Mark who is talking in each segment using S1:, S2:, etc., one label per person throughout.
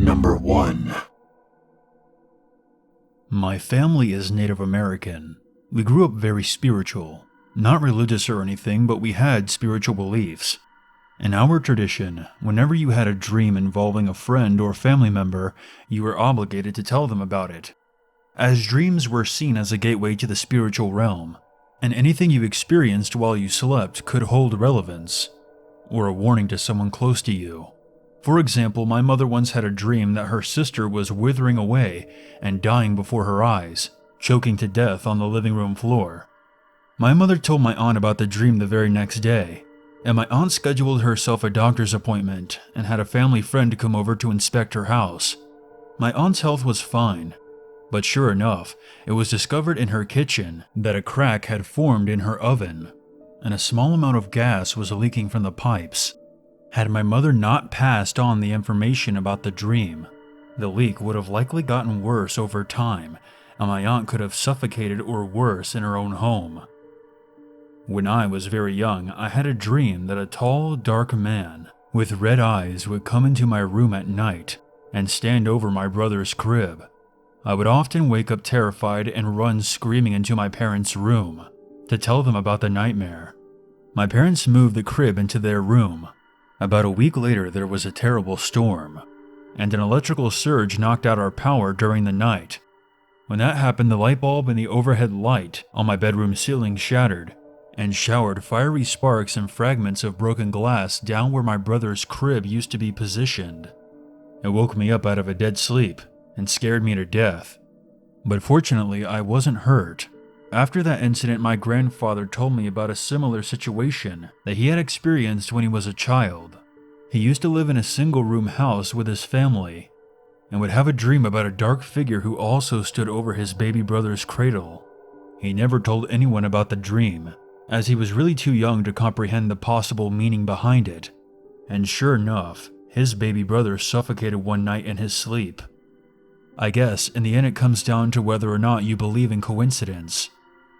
S1: Number 1.
S2: My family is Native American. We grew up very spiritual. Not religious or anything, but we had spiritual beliefs. In our tradition, whenever you had a dream involving a friend or family member, you were obligated to tell them about it, as dreams were seen as a gateway to the spiritual realm, and anything you experienced while you slept could hold relevance, or a warning to someone close to you. For example, my mother once had a dream that her sister was withering away and dying before her eyes, choking to death on the living room floor. My mother told my aunt about the dream the very next day, and my aunt scheduled herself a doctor's appointment and had a family friend come over to inspect her house. My aunt's health was fine, but sure enough, it was discovered in her kitchen that a crack had formed in her oven, and a small amount of gas was leaking from the pipes. Had my mother not passed on the information about the dream, the leak would have likely gotten worse over time, and my aunt could have suffocated or worse in her own home. When I was very young, I had a dream that a tall, dark man with red eyes would come into my room at night and stand over my brother's crib. I would often wake up terrified and run screaming into my parents' room to tell them about the nightmare. My parents moved the crib into their room. About a week later, there was a terrible storm, and an electrical surge knocked out our power during the night. When that happened, the light bulb in the overhead light on my bedroom ceiling shattered and showered fiery sparks and fragments of broken glass down where my brother's crib used to be positioned. It woke me up out of a dead sleep and scared me to death. But fortunately, I wasn't hurt. After that incident, my grandfather told me about a similar situation that he had experienced when he was a child. He used to live in a single-room house with his family and would have a dream about a dark figure who also stood over his baby brother's cradle. He never told anyone about the dream, as he was really too young to comprehend the possible meaning behind it. And sure enough, his baby brother suffocated one night in his sleep. I guess in the end it comes down to whether or not you believe in coincidence.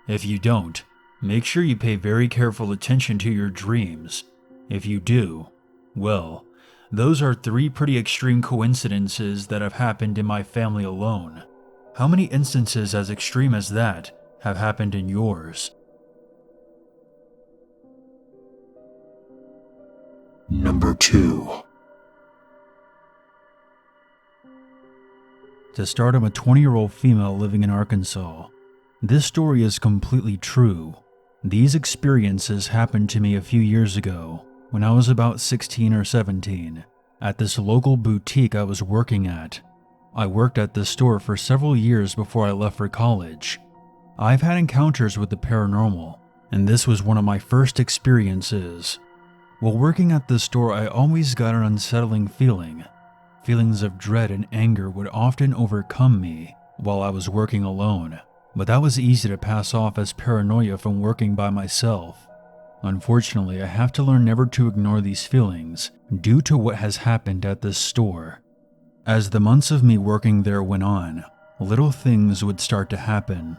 S2: If you don't, make sure you pay very careful attention to your dreams. If you do, well, those are 3 pretty extreme coincidences that have happened in my family alone. How many instances as extreme as that have happened in yours?
S1: Number 2.
S2: To start, I'm a 20-year-old female living in Arkansas. This story is completely true. These experiences happened to me a few years ago, when I was about 16 or 17, at this local boutique I was working at. I worked at this store for several years before I left for college. I've had encounters with the paranormal, and this was one of my first experiences. While working at this store, I always got an unsettling feeling. Feelings of dread and anger would often overcome me while I was working alone, but that was easy to pass off as paranoia from working by myself. Unfortunately, I have to learn never to ignore these feelings due to what has happened at this store. As the months of me working there went on, little things would start to happen.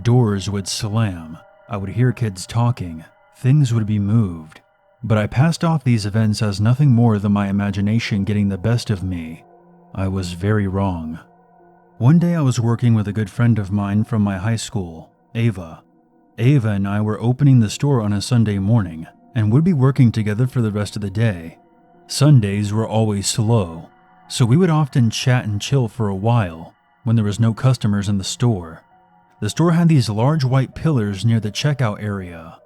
S2: Doors would slam, I would hear kids talking, things would be moved. But I passed off these events as nothing more than my imagination getting the best of me. I was very wrong. One day I was working with a good friend of mine from my high school, Ava. Ava and I were opening the store on a Sunday morning and would be working together for the rest of the day. Sundays were always slow, so we would often chat and chill for a while when there was no customers in the store. The store had these large white pillars near the checkout area.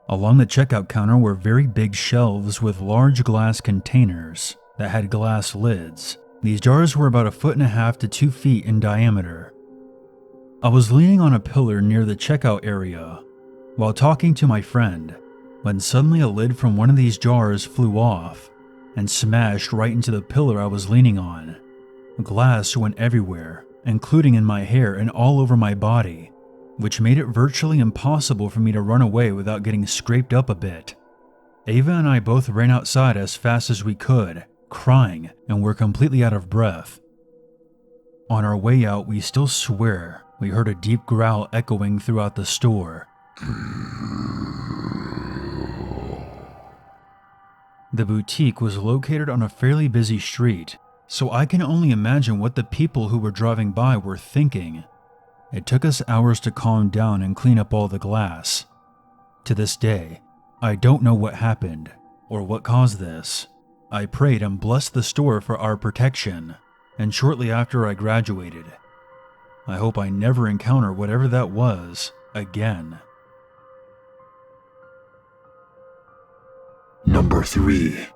S2: Along the checkout counter were very big shelves with large glass containers that had glass lids. These jars were about 1.5 to 2 feet in diameter. I was leaning on a pillar near the checkout area while talking to my friend when suddenly a lid from one of these jars flew off and smashed right into the pillar I was leaning on. Glass went everywhere, including in my hair and all over my body, which made it virtually impossible for me to run away without getting scraped up a bit. Ava and I both ran outside as fast as we could, crying, and were completely out of breath. On our way out, we still swear we heard a deep growl echoing throughout the store. The boutique was located on a fairly busy street, so I can only imagine what the people who were driving by were thinking. It took us hours to calm down and clean up all the glass. To this day, I don't know what happened or what caused this. I prayed and blessed the store for our protection, and shortly after I graduated. I hope I never encounter whatever that was again.
S1: Number 3.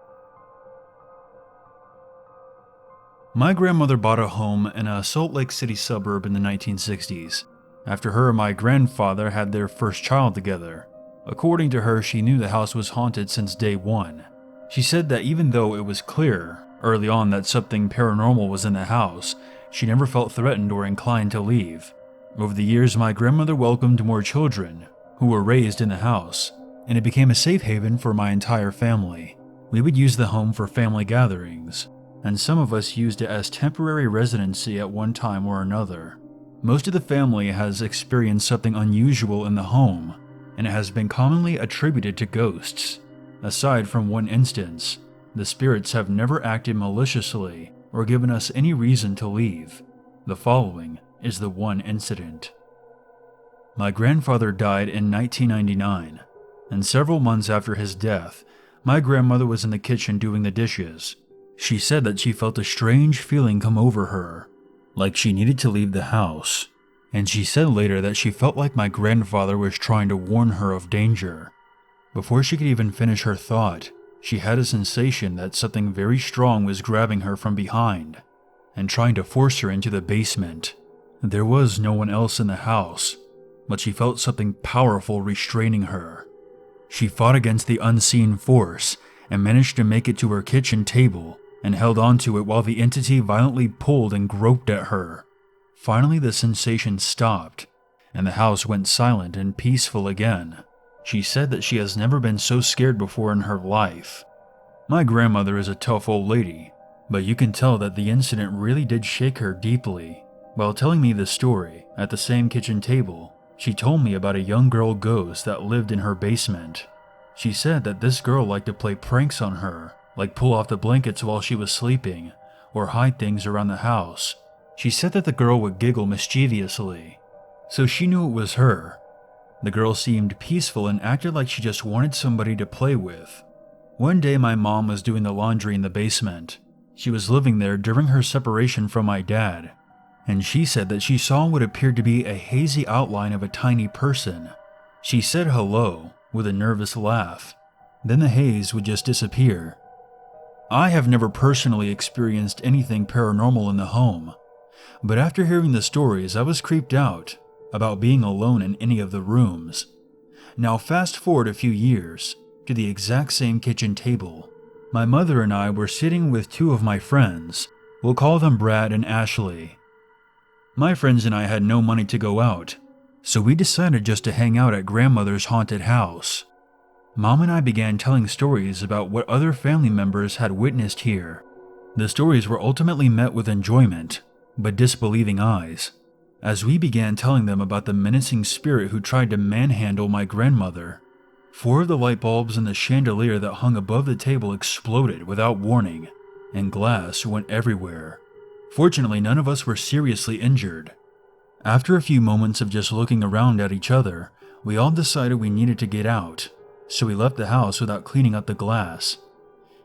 S2: My grandmother bought a home in a Salt Lake City suburb in the 1960s, after her and my grandfather had their first child together. According to her, she knew the house was haunted since day one. She said that even though it was clear early on that something paranormal was in the house, she never felt threatened or inclined to leave. Over the years, my grandmother welcomed more children who were raised in the house, and it became a safe haven for my entire family. We would use the home for family gatherings, and some of us used it as temporary residency at one time or another. Most of the family has experienced something unusual in the home, and it has been commonly attributed to ghosts. Aside from one instance, the spirits have never acted maliciously or given us any reason to leave. The following is the one incident. My grandfather died in 1999, and several months after his death, my grandmother was in the kitchen doing the dishes. She said that she felt a strange feeling come over her, like she needed to leave the house, and she said later that she felt like my grandfather was trying to warn her of danger. Before she could even finish her thought, she had a sensation that something very strong was grabbing her from behind and trying to force her into the basement. There was no one else in the house, but she felt something powerful restraining her. She fought against the unseen force and managed to make it to her kitchen table and held onto it while the entity violently pulled and groped at her. Finally, the sensation stopped, and the house went silent and peaceful again. She said that she has never been so scared before in her life. My grandmother is a tough old lady, but you can tell that the incident really did shake her deeply. While telling me the story, at the same kitchen table, she told me about a young girl ghost that lived in her basement. She said that this girl liked to play pranks on her, like pull off the blankets while she was sleeping, or hide things around the house. She said that the girl would giggle mischievously, so she knew it was her. The girl seemed peaceful and acted like she just wanted somebody to play with. One day my mom was doing the laundry in the basement. She was living there during her separation from my dad, and she said that she saw what appeared to be a hazy outline of a tiny person. She said hello with a nervous laugh. Then the haze would just disappear. I have never personally experienced anything paranormal in the home, but after hearing the stories, I was creeped out about being alone in any of the rooms. Now fast forward a few years to the exact same kitchen table. My mother and I were sitting with two of my friends. We'll call them Brad and Ashley. My friends and I had no money to go out, so we decided just to hang out at grandmother's haunted house. Mom and I began telling stories about what other family members had witnessed here. The stories were ultimately met with enjoyment, but disbelieving eyes, as we began telling them about the menacing spirit who tried to manhandle my grandmother. 4 of the light bulbs in the chandelier that hung above the table exploded without warning, and glass went everywhere. Fortunately, none of us were seriously injured. After a few moments of just looking around at each other, we all decided we needed to get out, so we left the house without cleaning up the glass.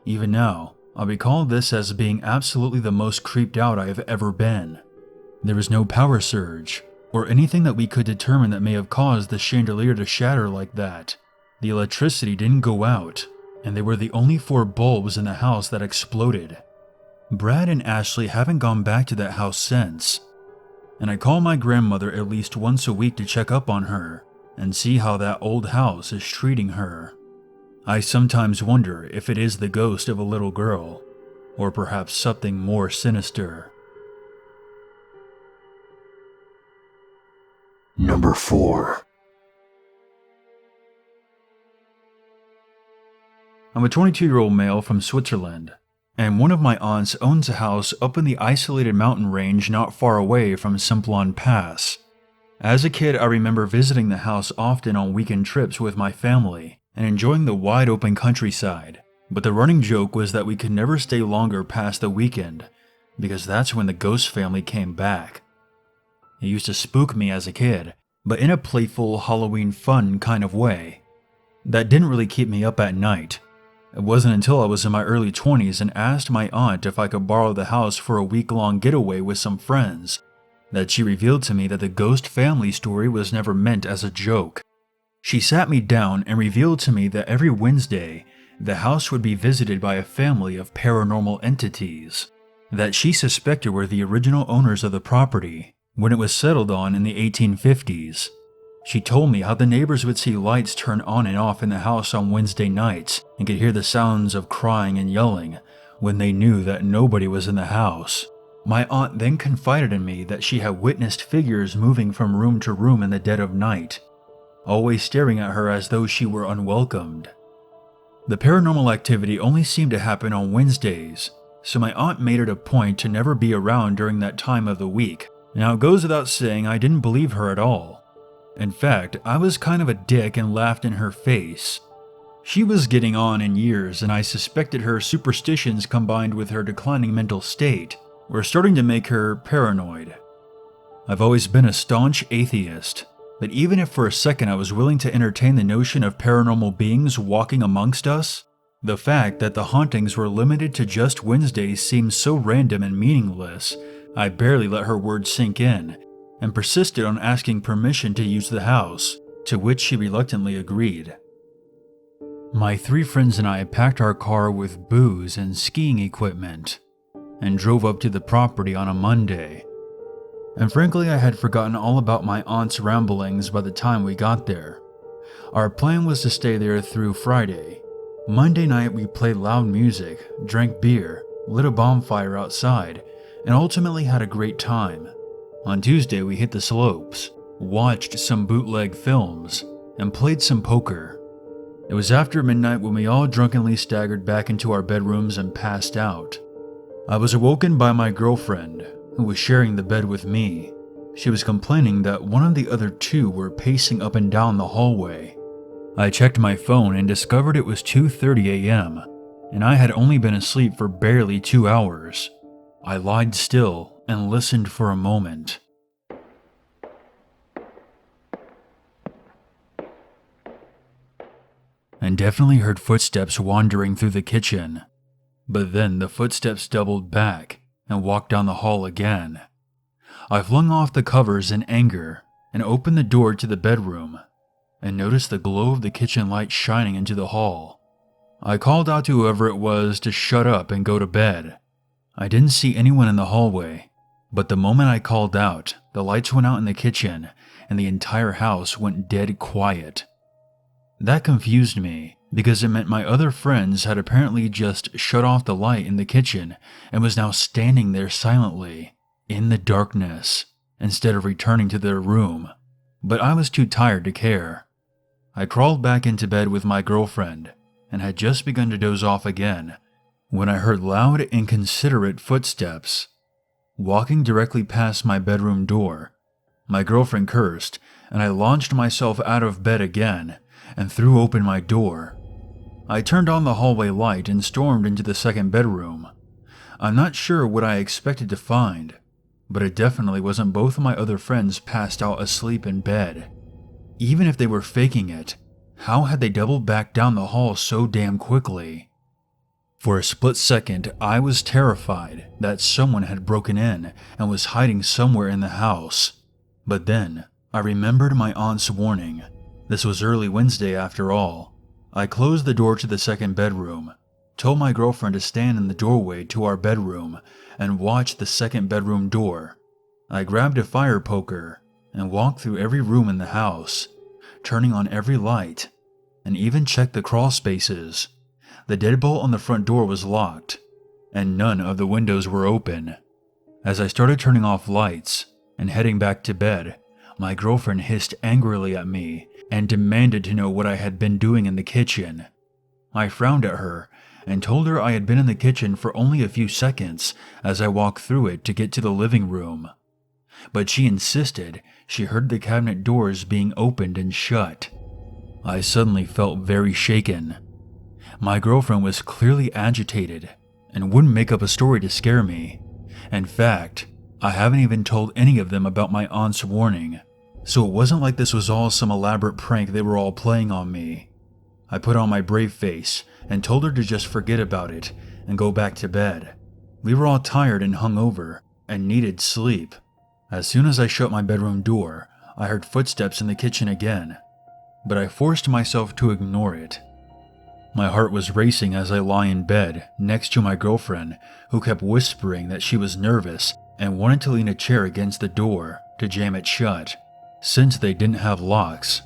S2: Even now, I recall this as being absolutely the most creeped out I have ever been. There was no power surge, or anything that we could determine that may have caused the chandelier to shatter like that. The electricity didn't go out, and they were the only 4 bulbs in the house that exploded. Brad and Ashley haven't gone back to that house since, and I call my grandmother at least once a week to check up on her and see how that old house is treating her. I sometimes wonder if it is the ghost of a little girl, or perhaps something more sinister.
S1: Number 4.
S2: I'm a 22-year-old male from Switzerland, and one of my aunts owns a house up in the isolated mountain range not far away from Simplon Pass. As a kid, I remember visiting the house often on weekend trips with my family and enjoying the wide-open countryside, but the running joke was that we could never stay longer past the weekend because that's when the ghost family came back. It used to spook me as a kid, but in a playful, Halloween fun kind of way. That didn't really keep me up at night. It wasn't until I was in my early 20s and asked my aunt if I could borrow the house for a week-long getaway with some friends that she revealed to me that the ghost family story was never meant as a joke. She sat me down and revealed to me that every Wednesday, the house would be visited by a family of paranormal entities that she suspected were the original owners of the property when it was settled on in the 1850s. She told me how the neighbors would see lights turn on and off in the house on Wednesday nights and could hear the sounds of crying and yelling when they knew that nobody was in the house. My aunt then confided in me that she had witnessed figures moving from room to room in the dead of night, always staring at her as though she were unwelcomed. The paranormal activity only seemed to happen on Wednesdays, so my aunt made it a point to never be around during that time of the week. Now it goes without saying I didn't believe her at all. In fact, I was kind of a dick and laughed in her face. She was getting on in years, and I suspected her superstitions combined with her declining mental state were starting to make her paranoid. I've always been a staunch atheist, but even if for a second I was willing to entertain the notion of paranormal beings walking amongst us, the fact that the hauntings were limited to just Wednesdays seemed so random and meaningless, I barely let her words sink in, and persisted on asking permission to use the house, to which she reluctantly agreed. My 3 friends and I packed our car with booze and skiing equipment, and drove up to the property on a Monday. And frankly, I had forgotten all about my aunt's ramblings by the time we got there. Our plan was to stay there through Friday. Monday night we played loud music, drank beer, lit a bonfire outside, and ultimately had a great time. On Tuesday we hit the slopes, watched some bootleg films, and played some poker. It was after midnight when we all drunkenly staggered back into our bedrooms and passed out. I was awoken by my girlfriend, who was sharing the bed with me. She was complaining that one of the other 2 were pacing up and down the hallway. I checked my phone and discovered it was 2:30 a.m., and I had only been asleep for barely 2 hours. I lied still and listened for a moment. And definitely heard footsteps wandering through the kitchen. But then the footsteps doubled back and walked down the hall again. I flung off the covers in anger and opened the door to the bedroom and noticed the glow of the kitchen light shining into the hall. I called out to whoever it was to shut up and go to bed. I didn't see anyone in the hallway, but the moment I called out, the lights went out in the kitchen and the entire house went dead quiet. That confused me, because it meant my other friends had apparently just shut off the light in the kitchen and was now standing there silently, in the darkness, instead of returning to their room. But I was too tired to care. I crawled back into bed with my girlfriend and had just begun to doze off again when I heard loud, inconsiderate footsteps walking directly past my bedroom door. My girlfriend cursed, and I launched myself out of bed again and threw open my door. I turned on the hallway light and stormed into the second bedroom. I'm not sure what I expected to find, but it definitely wasn't both of my other friends passed out asleep in bed. Even if they were faking it, how had they doubled back down the hall so damn quickly? For a split second, I was terrified that someone had broken in and was hiding somewhere in the house. But then, I remembered my aunt's warning. This was early Wednesday after all. I closed the door to the second bedroom, told my girlfriend to stand in the doorway to our bedroom and watch the second bedroom door. I grabbed a fire poker and walked through every room in the house, turning on every light, and even checked the crawl spaces. The deadbolt on the front door was locked, and none of the windows were open. As I started turning off lights and heading back to bed, my girlfriend hissed angrily at me and demanded to know what I had been doing in the kitchen. I frowned at her and told her I had been in the kitchen for only a few seconds as I walked through it to get to the living room. But she insisted she heard the cabinet doors being opened and shut. I suddenly felt very shaken. My girlfriend was clearly agitated and wouldn't make up a story to scare me, In fact, I haven't even told any of them about my aunt's warning, so it wasn't like this was all some elaborate prank they were all playing on me. I put on my brave face and told her to just forget about it and go back to bed. We were all tired and hungover and needed sleep. As soon as I shut my bedroom door, I heard footsteps in the kitchen again, but I forced myself to ignore it. My heart was racing as I lay in bed next to my girlfriend, who kept whispering that she was nervous and wanted to lean a chair against the door to jam it shut, since they didn't have locks.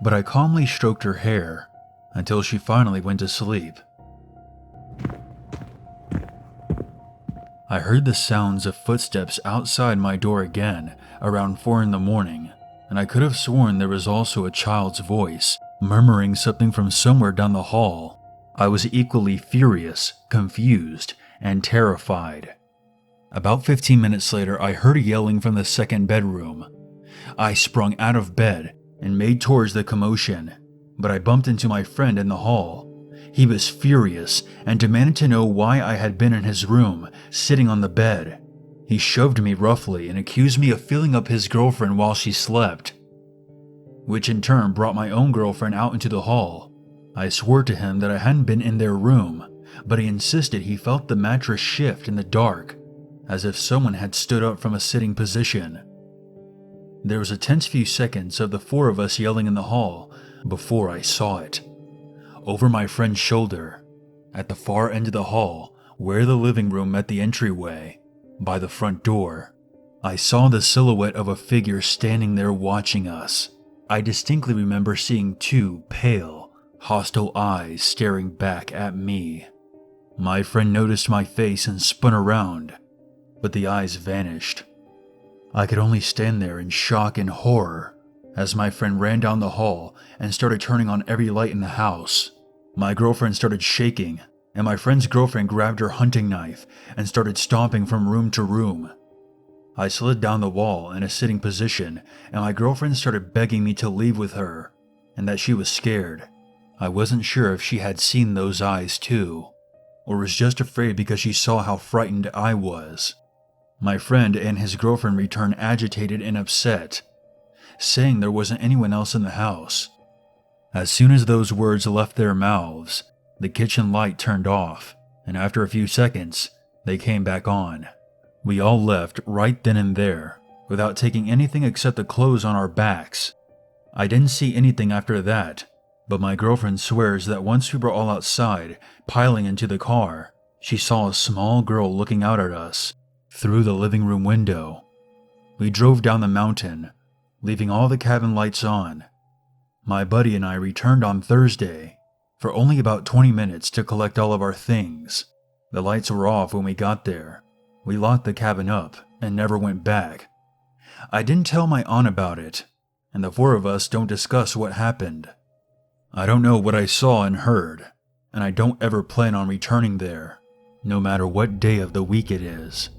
S2: But I calmly stroked her hair until she finally went to sleep. I heard the sounds of footsteps outside my door again around 4 in the morning, and I could have sworn there was also a child's voice murmuring something from somewhere down the hall. I was equally furious, confused, and terrified. About 15 minutes later, I heard yelling from the second bedroom. I sprung out of bed and made towards the commotion, but I bumped into my friend in the hall. He was furious and demanded to know why I had been in his room, sitting on the bed. He shoved me roughly and accused me of feeling up his girlfriend while she slept, which in turn brought my own girlfriend out into the hall. I swore to him that I hadn't been in their room, but he insisted he felt the mattress shift in the dark, as if someone had stood up from a sitting position. There was a tense few seconds of the 4 of us yelling in the hall before I saw it. Over my friend's shoulder, at the far end of the hall, where the living room met the entryway, by the front door, I saw the silhouette of a figure standing there watching us. I distinctly remember seeing 2 pale, hostile eyes staring back at me. My friend noticed my face and spun around, but the eyes vanished. I could only stand there in shock and horror as my friend ran down the hall and started turning on every light in the house. My girlfriend started shaking, and my friend's girlfriend grabbed her hunting knife and started stomping from room to room. I slid down the wall in a sitting position, and my girlfriend started begging me to leave with her, and that she was scared. I wasn't sure if she had seen those eyes too, or was just afraid because she saw how frightened I was. My friend and his girlfriend returned agitated and upset, saying there wasn't anyone else in the house. As soon as those words left their mouths, the kitchen light turned off, and after a few seconds, they came back on. We all left right then and there, without taking anything except the clothes on our backs. I didn't see anything after that, but my girlfriend swears that once we were all outside, piling into the car, she saw a small girl looking out at us through the living room window. We drove down the mountain, leaving all the cabin lights on. My buddy and I returned on Thursday for only about 20 minutes to collect all of our things. The lights were off when we got there. We locked the cabin up and never went back. I didn't tell my aunt about it, and the 4 of us don't discuss what happened. I don't know what I saw and heard, and I don't ever plan on returning there, no matter what day of the week it is.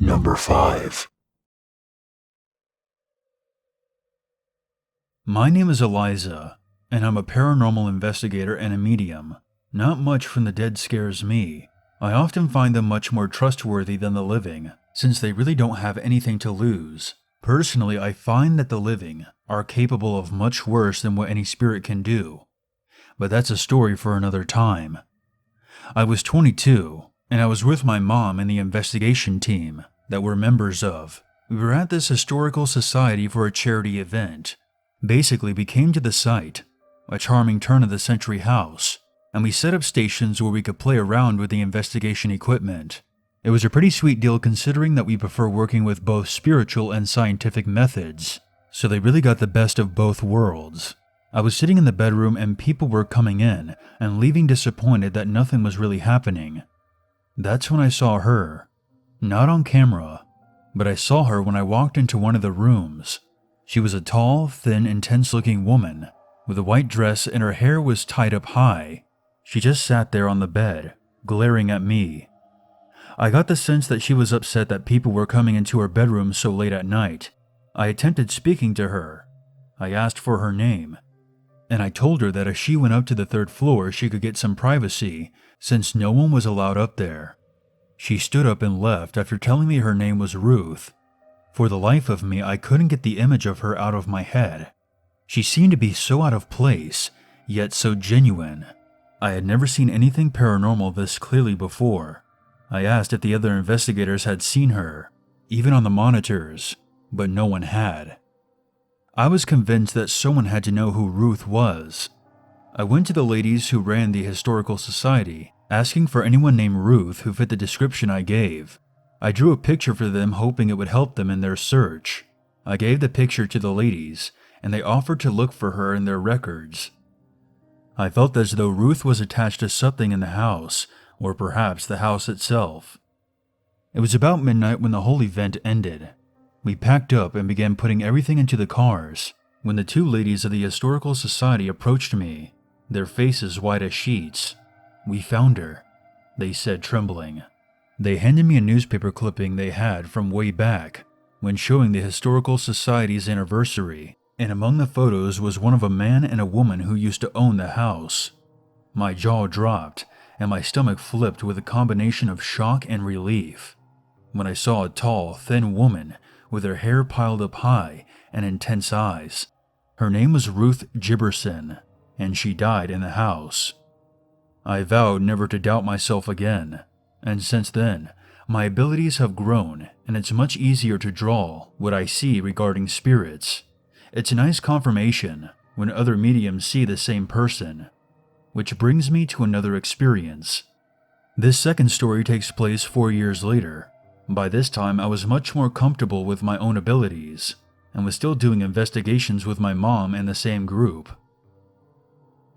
S1: Number 5.
S2: My name is Eliza, and I'm a paranormal investigator and a medium. Not much from the dead scares me. I often find them much more trustworthy than the living, since they really don't have anything to lose. Personally, I find that the living are capable of much worse than what any spirit can do. But that's a story for another time. I was 22, and I was with my mom and the investigation team that we're members of. We were at this historical society for a charity event. Basically, we came to the site, a charming turn-of-the-century house, and we set up stations where we could play around with the investigation equipment. It was a pretty sweet deal considering that we prefer working with both spiritual and scientific methods, so they really got the best of both worlds. I was sitting in the bedroom and people were coming in and leaving disappointed that nothing was really happening. That's when I saw her. Not on camera, but I saw her when I walked into one of the rooms. She was a tall, thin, intense-looking woman with a white dress and her hair was tied up high. She just sat there on the bed, glaring at me. I got the sense that she was upset that people were coming into her bedroom so late at night. I attempted speaking to her. I asked for her name, and I told her that if she went up to the 3rd floor, she could get some privacy since no one was allowed up there. She stood up and left after telling me her name was Ruth. For the life of me, I couldn't get the image of her out of my head. She seemed to be so out of place, yet so genuine. I had never seen anything paranormal this clearly before. I asked if the other investigators had seen her, even on the monitors, but no one had. I was convinced that someone had to know who Ruth was. I went to the ladies who ran the Historical Society, asking for anyone named Ruth who fit the description I gave. I drew a picture for them hoping it would help them in their search. I gave the picture to the ladies, and they offered to look for her in their records. I felt as though Ruth was attached to something in the house, or perhaps the house itself. It was about midnight when the whole event ended. We packed up and began putting everything into the cars, when the two ladies of the Historical Society approached me, their faces white as sheets. "We found her," they said, trembling. They handed me a newspaper clipping they had from way back, when showing the Historical Society's anniversary, and among the photos was one of a man and a woman who used to own the house. My jaw dropped, and my stomach flipped with a combination of shock and relief when I saw a tall, thin woman with her hair piled up high and intense eyes. Her name was Ruth Gibberson, and she died in the house. I vowed never to doubt myself again, and since then, my abilities have grown, and it's much easier to draw what I see regarding spirits. It's a nice confirmation when other mediums see the same person. Which brings me to another experience. This second story takes place 4 years later. By this time, I was much more comfortable with my own abilities, and was still doing investigations with my mom and the same group.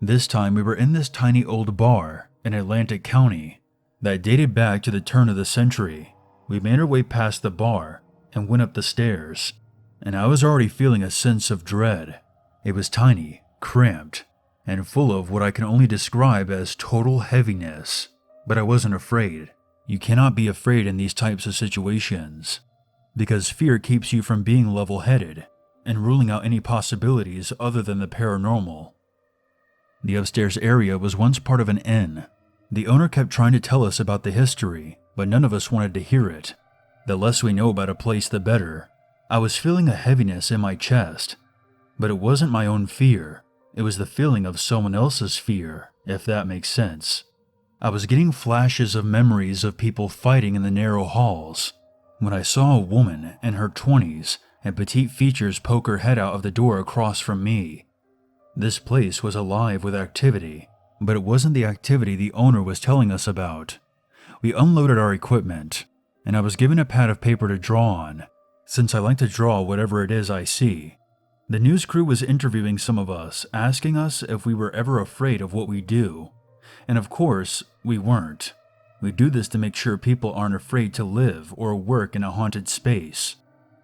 S2: This time, we were in this tiny old bar in Atlantic County that dated back to the turn of the century. We made our way past the bar and went up the stairs, and I was already feeling a sense of dread. It was tiny, cramped, and full of what I can only describe as total heaviness. But I wasn't afraid. You cannot be afraid in these types of situations, because fear keeps you from being level-headed and ruling out any possibilities other than the paranormal. The upstairs area was once part of an inn. The owner kept trying to tell us about the history, but none of us wanted to hear it. The less we know about a place, the better. I was feeling a heaviness in my chest, but it wasn't my own fear. It was the feeling of someone else's fear, if that makes sense. I was getting flashes of memories of people fighting in the narrow halls, when I saw a woman in her 20s and petite features poke her head out of the door across from me. This place was alive with activity, but it wasn't the activity the owner was telling us about. We unloaded our equipment, and I was given a pad of paper to draw on, since I like to draw whatever it is I see. The news crew was interviewing some of us, asking us if we were ever afraid of what we do. And of course, we weren't. We do this to make sure people aren't afraid to live or work in a haunted space.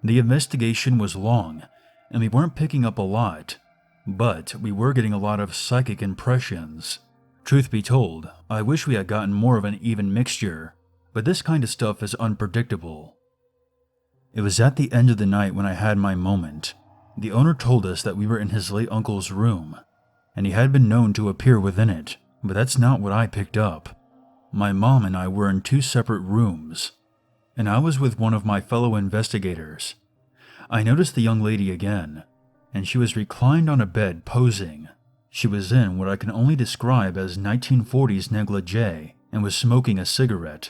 S2: The investigation was long, and we weren't picking up a lot, but we were getting a lot of psychic impressions. Truth be told, I wish we had gotten more of an even mixture, but this kind of stuff is unpredictable. It was at the end of the night when I had my moment. The owner told us that we were in his late uncle's room, and he had been known to appear within it, but that's not what I picked up. My mom and I were in 2 separate rooms, and I was with one of my fellow investigators. I noticed the young lady again, and she was reclined on a bed posing. She was in what I can only describe as 1940s negligee and was smoking a cigarette.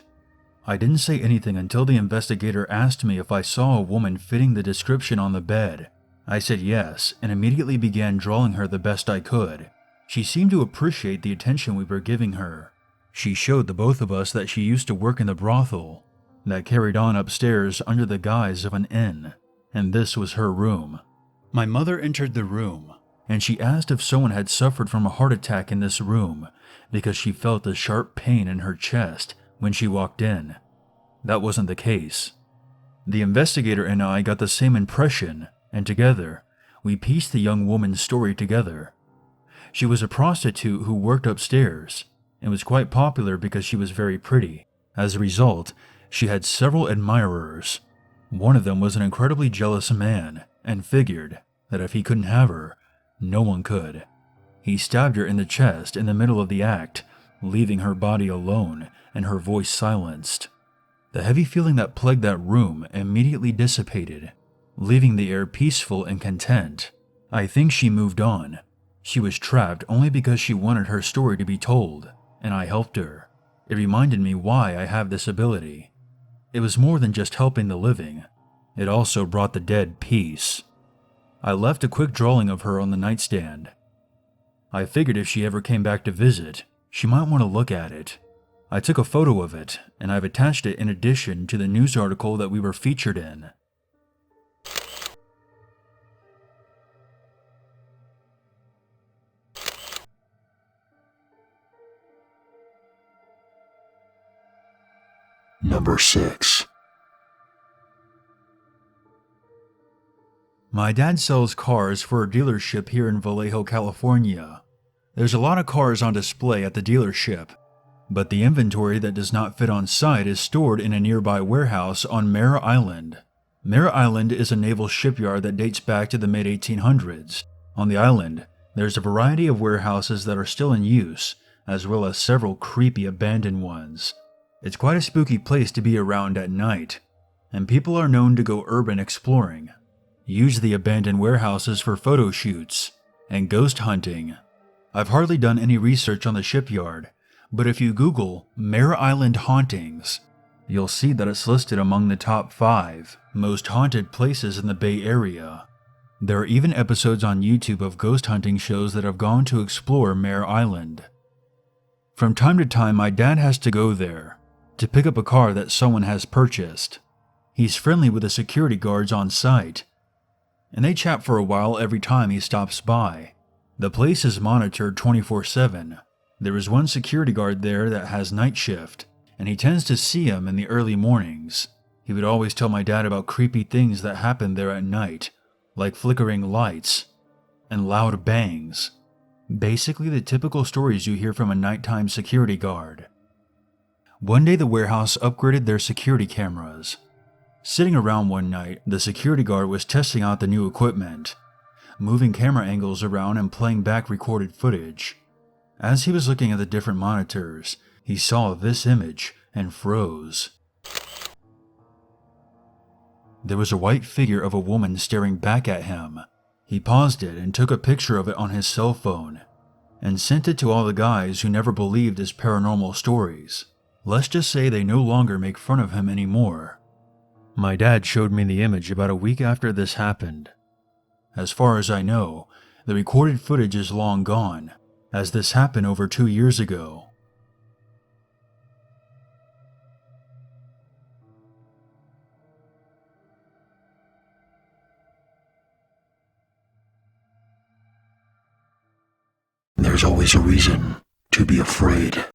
S2: I didn't say anything until the investigator asked me if I saw a woman fitting the description on the bed. I said yes, and immediately began drawing her the best I could. She seemed to appreciate the attention we were giving her. She showed the both of us that she used to work in the brothel that carried on upstairs under the guise of an inn, and this was her room. My mother entered the room, and she asked if someone had suffered from a heart attack in this room because she felt a sharp pain in her chest when she walked in. That wasn't the case. The investigator and I got the same impression, and together, we pieced the young woman's story together. She was a prostitute who worked upstairs, and was quite popular because she was very pretty. As a result, she had several admirers. One of them was an incredibly jealous man, and figured that if he couldn't have her, no one could. He stabbed her in the chest in the middle of the act, leaving her body alone and her voice silenced. The heavy feeling that plagued that room immediately dissipated, leaving the air peaceful and content. I think she moved on. She was trapped only because she wanted her story to be told, and I helped her. It reminded me why I have this ability. It was more than just helping the living. It also brought the dead peace. I left a quick drawing of her on the nightstand. I figured if she ever came back to visit, she might want to look at it. I took a photo of it, and I've attached it in addition to the news article that we were featured in.
S1: Number 6.
S2: My dad sells cars for a dealership here in Vallejo, California. There's a lot of cars on display at the dealership, but the inventory that does not fit on site is stored in a nearby warehouse on Mare Island. Mare Island is a naval shipyard that dates back to the mid-1800s. On the island, there's a variety of warehouses that are still in use, as well as several creepy abandoned ones. It's quite a spooky place to be around at night, and people are known to go urban exploring, use the abandoned warehouses for photo shoots, and ghost hunting. I've hardly done any research on the shipyard, but if you Google Mare Island hauntings, you'll see that it's listed among the top 5 most haunted places in the Bay Area. There are even episodes on YouTube of ghost hunting shows that have gone to explore Mare Island. From time to time, my dad has to go there to pick up a car that someone has purchased. He's friendly with the security guards on site, and they chat for a while every time he stops by. The place is monitored 24/7. There is one security guard there that has night shift, and he tends to see him in the early mornings. He would always tell my dad about creepy things that happen there at night, like flickering lights and loud bangs. Basically the typical stories you hear from a nighttime security guard. One day the warehouse upgraded their security cameras. Sitting around one night, the security guard was testing out the new equipment, moving camera angles around and playing back recorded footage. As he was looking at the different monitors, he saw this image and froze. There was a white figure of a woman staring back at him. He paused it and took a picture of it on his cell phone, and sent it to all the guys who never believed his paranormal stories. Let's just say they no longer make fun of him anymore. My dad showed me the image about a week after this happened. As far as I know, the recorded footage is long gone, as this happened over 2 years ago.
S1: There's always a reason to be afraid.